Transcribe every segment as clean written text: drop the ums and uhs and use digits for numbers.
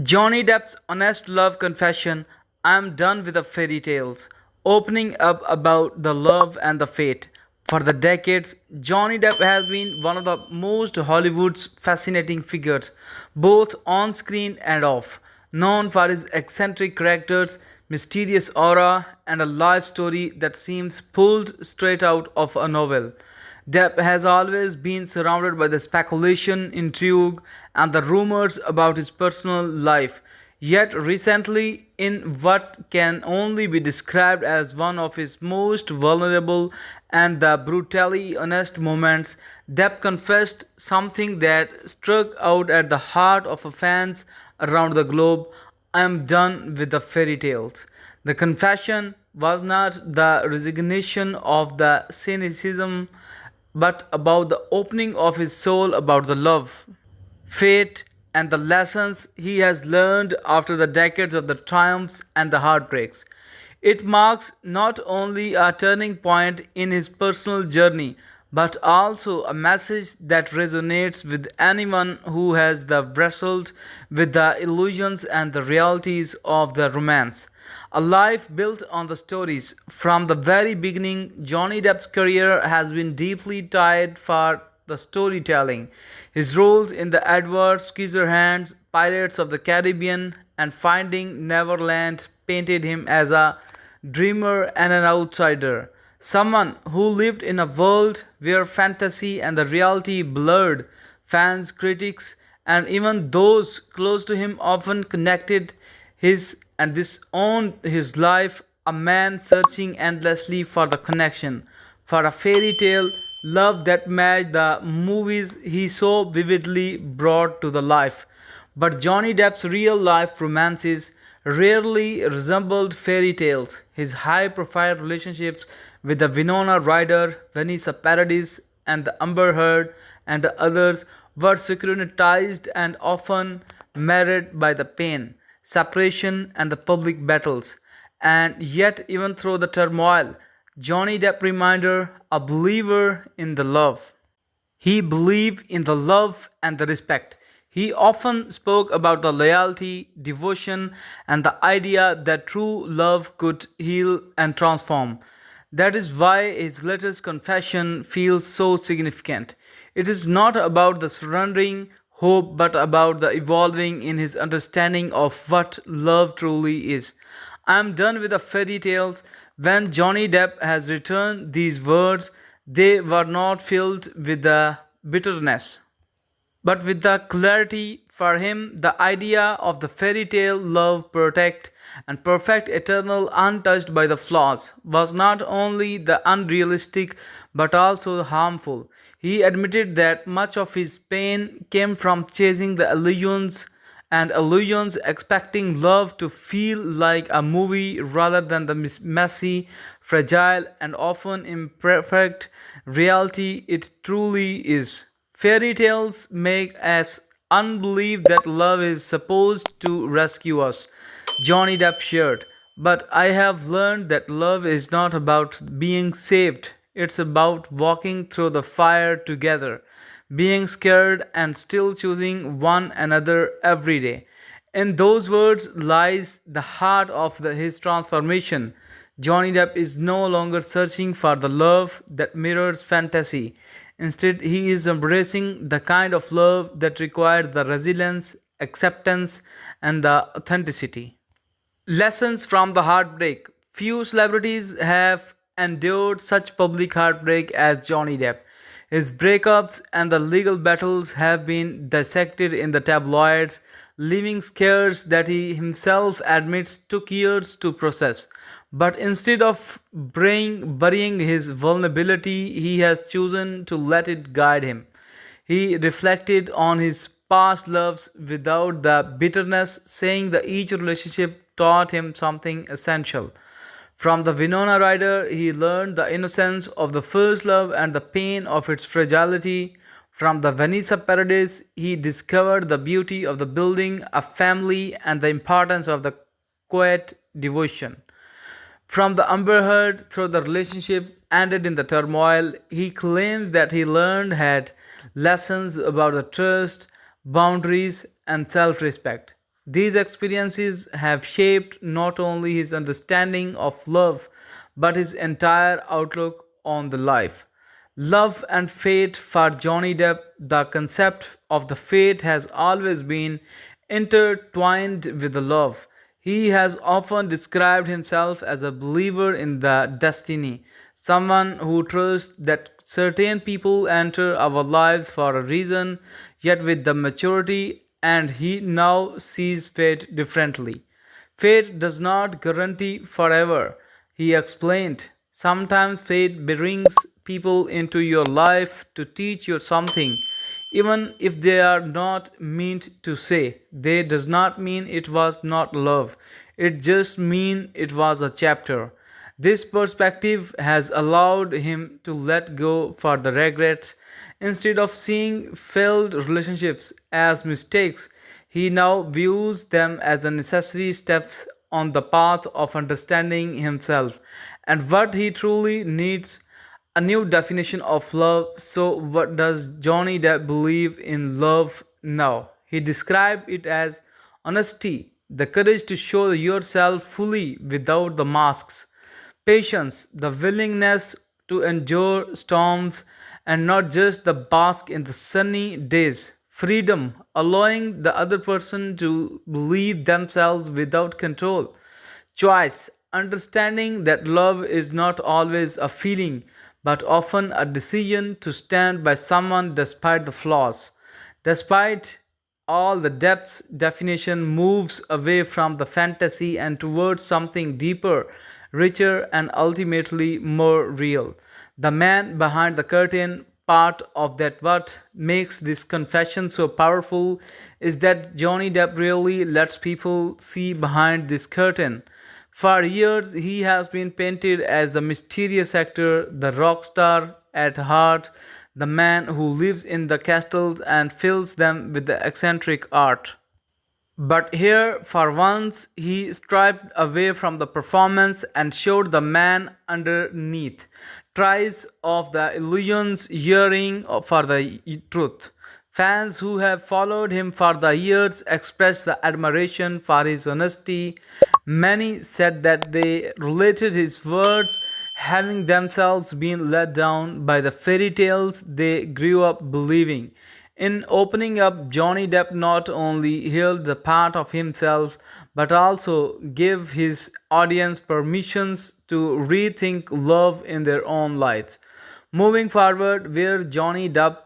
Johnny Depp's honest love confession, I'm done with the fairy tales, opening up about the love and the fate. For the decades, Johnny Depp has been one of the most Hollywood's fascinating figures, both on screen and off. Known for his eccentric characters, mysterious aura, and a life story that seems pulled straight out of a novel. Depp has always been surrounded by the speculation, intrigue, and the rumors about his personal life. Yet recently, in what can only be described as one of his most vulnerable and the brutally honest moments, Depp confessed something that struck out at the heart of fans around the globe. I am done with the fairy tales. The confession was not the resignation of the cynicism but about the opening of his soul about the love, fate, and the lessons he has learned after the decades of the triumphs and the heartbreaks. It marks not only a turning point in his personal journey, but also a message that resonates with anyone who has wrestled with the illusions and the realities of the romance. A life built on the stories. From the very beginning, Johnny Depp's career has been deeply tied for the storytelling. His roles in the Edward Scissorhands, Pirates of the Caribbean, and Finding Neverland painted him as a dreamer and an outsider. Someone who lived in a world where fantasy and the reality blurred. Fans, critics, and even those close to him often connected his and disowned his life, a man searching endlessly for the connection, for a fairy tale love that matched the movies he so vividly brought to the life. But Johnny Depp's real life romances rarely resembled fairy tales. His high profile relationships with the Winona Ryder, Vanessa Paradis, and the Amber Heard and the others were scrutinized and often marred by the pain, separation, and the public battles. And yet, even through the turmoil, Johnny Depp reminder a believer in the love. He believed in the love and the respect. He often spoke about the loyalty, devotion, and the idea that true love could heal and transform. That is why his latest confession feels so significant. It is not about the surrendering hope, but about the evolving in his understanding of what love truly is. I am done with the fairy tales. When Johnny Depp has returned these words, they were not filled with the bitterness but with the clarity. For him, the idea of the fairy tale love protect and perfect eternal untouched by the flaws was not only the unrealistic but also harmful. He admitted that much of his pain came from chasing the illusions and illusions, expecting love to feel like a movie rather than the messy, fragile, and often imperfect reality it truly is. Fairy tales make us unbelieve that love is supposed to rescue us, Johnny Depp shared. But I have learned that love is not about being saved, it's about walking through the fire together, being scared and still choosing one another every day. In those words lies the heart of his transformation. Johnny Depp is no longer searching for the love that mirrors fantasy. Instead, he is embracing the kind of love that requires the resilience, acceptance, and the authenticity. Lessons from the heartbreak. Few celebrities have endured such public heartbreak as Johnny Depp. His breakups and the legal battles have been dissected in the tabloids, leaving scars that he himself admits took years to process. But instead of burying his vulnerability, he has chosen to let it guide him. He reflected on his past loves without the bitterness, saying that each relationship taught him something essential. From the Winona Ryder, he learned the innocence of the first love and the pain of its fragility. From the Vanessa Paradis, he discovered the beauty of the building a family and the importance of the quiet devotion. From the Amber Heard, through the relationship ended in the turmoil, he claims that he learned had lessons about the trust, boundaries, and self-respect. These experiences have shaped not only his understanding of love, but his entire outlook on the life. Love and fate for Johnny Depp, the concept of the fate has always been intertwined with the love. He has often described himself as a believer in the destiny, someone who trusts that certain people enter our lives for a reason, yet with the maturity, and he now sees fate differently. Fate does not guarantee forever, he explained. Sometimes fate brings people into your life to teach you something, even if they are not meant to say. They does not mean it was not love. It just mean it was a chapter. This perspective has allowed him to let go for the regrets. Instead of seeing failed relationships as mistakes, he now views them as a necessary steps on the path of understanding himself and what he truly needs, a new definition of love. So, what does Johnny Depp believe in love now? He described it as honesty, the courage to show yourself fully without the masks, patience, the willingness to endure storms and not just the bask in the sunny days, freedom, allowing the other person to believe themselves without control, choice, understanding that love is not always a feeling but often a decision to stand by someone despite the flaws. Despite all the depths, definition moves away from the fantasy and towards something deeper, richer, and ultimately more real. The man behind the curtain, part of that what makes this confession so powerful is that Johnny Depp really lets people see behind this curtain. For years, he has been painted as the mysterious actor, the rock star at heart, the man who lives in the castles and fills them with the eccentric art. But here, for once, he stripped away from the performance and showed the man underneath. Tries of the illusions yearning for the truth. Fans who have followed him for the years expressed the admiration for his honesty. Many said that they related his words having themselves been let down by the fairy tales they grew up believing. In opening up, Johnny Depp not only healed the part of himself but also gave his audience permissions to rethink love in their own lives. Moving forward, where Johnny Depp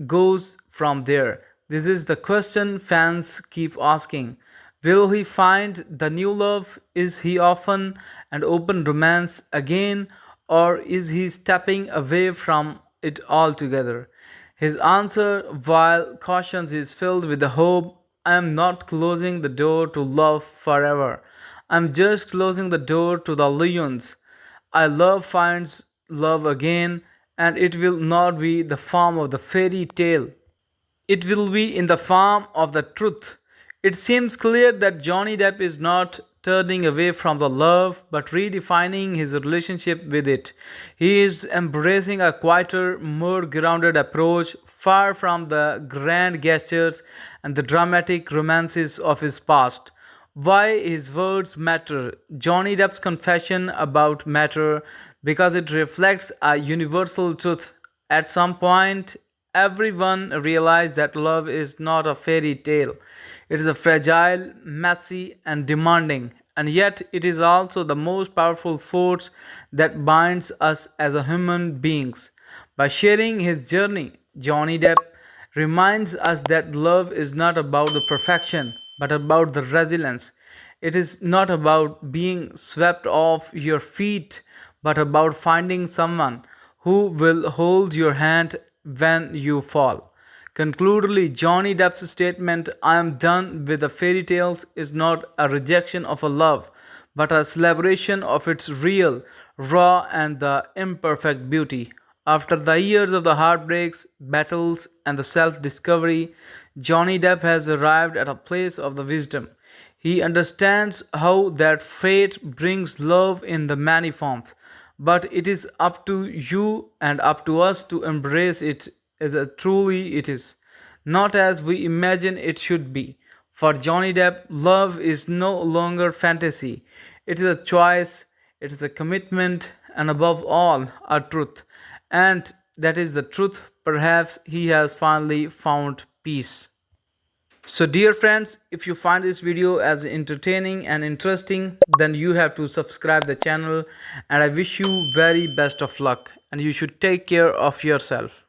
goes from there? This is the question fans keep asking. Will he find the new love? Is he often and open romance again, or is he stepping away from it altogether? His answer, while cautious, is filled with the hope. I am not closing the door to love forever. I'm just closing the door to the illusions. I love finds love again, and it will not be the form of the fairy tale. It will be in the form of the truth. It seems clear that Johnny Depp is not turning away from the love but redefining his relationship with it. He is embracing a quieter, more grounded approach, far from the grand gestures and the dramatic romances of his past. Why his words matter. Johnny Depp's confession about matter because it reflects a universal truth. At some point, everyone realized that love is not a fairy tale. It is a fragile, messy, and demanding, and yet it is also the most powerful force that binds us as a human beings. By sharing his journey, Johnny Depp reminds us that love is not about the perfection, but about the resilience. It is not about being swept off your feet, but about finding someone who will hold your hand when you fall. Concludedly, Johnny Depp's statement, I am done with the fairy tales, is not a rejection of a love, but a celebration of its real, raw, and the imperfect beauty. After the years of the heartbreaks, battles, and the self discovery, Johnny Depp has arrived at a place of the wisdom. He understands how that fate brings love in the many forms, but it is up to you and up to us to embrace it as truly it is, not as we imagine it should be. For Johnny Depp, love is no longer fantasy. It is a choice, it is a commitment, and above all, a truth. And that is the truth. Perhaps he has finally found peace. So, dear friends, if you find this video as entertaining and interesting, then you have to subscribe the channel. And I wish you very best of luck. And you should take care of yourself.